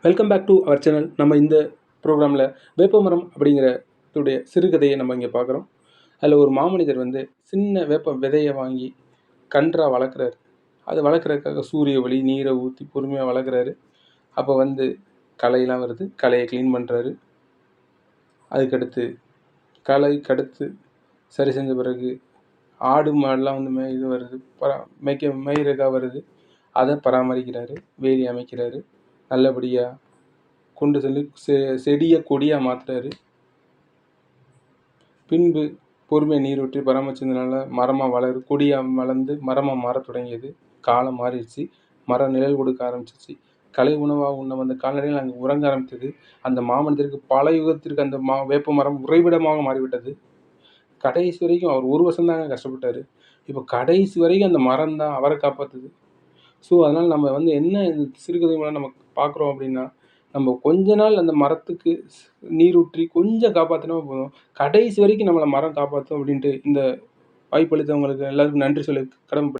Welcome back to our channel. நம்ம இந்த ப்ரோக்ராமில் வேப்பமரம் அப்படிங்கிற சிறுகதையை நம்ம இங்கே பார்க்குறோம். அதில் ஒரு மாமனிதர் சின்ன வேப்ப விதையை வாங்கி கன்றாக வளர்க்குறாரு. அது வளர்க்குறதுக்காக சூரிய ஒளி நீரை ஊற்றி பொறுமையாக வளர்க்குறாரு. அப்போ களையெல்லாம் வருது. களையை க்ளீன் பண்ணுறாரு. அதுக்கடுத்து களைக்கடுத்து சரி செஞ்ச பிறகு ஆடு மாடெலாம் இது வருது, மேய்கிறதுக்காக வருது. அதை பராமரிக்கிறாரு, வேலி அமைக்கிறாரு. நல்லபடியாக கொண்டு சென்று செடியை கொடியாக மாற்றுறாரு. பின்பு பொறுமையாக நீர் ஊற்றி பராமரிச்சதுனால மரமாக கொடியாக வளர்ந்து மரமாக மாறத் தொடங்கியது. காலம் மாறிடுச்சு. மரம் நிழல் கொடுக்க ஆரம்பிச்சிச்சு. கலை உணவாக உண்ண வந்த கால்நடைகள் அங்கே உறங்க ஆரம்பித்தது. அந்த மாமனிதருக்கு பல யுகத்திற்கு அந்த வேப்ப மரம் உறைவிடமாக மாறிவிட்டது. கடைசி வரைக்கும் அவர் 1 வருஷம் தாங்க கஷ்டப்பட்டார். இப்போ கடைசி வரைக்கும் அந்த மரம் தான் அவரை காப்பாற்றுது. ஸோ அதனால் நம்ம என்ன இந்த சிறுகதை மூலம் நம்ம பார்க்குறோம் அப்படின்னா, நம்ம கொஞ்ச நாள் அந்த மரத்துக்கு நீர் ஊற்றி கொஞ்சம் காப்பாற்றினா போதும், கடைசி வரைக்கும் நம்மளை மரம் காப்பாற்றும் அப்படின்ட்டு இந்த வாய்ப்பளித்தவங்களுக்கு எல்லாருக்கும் நன்றி சொல்லி கடமைப்பட்டு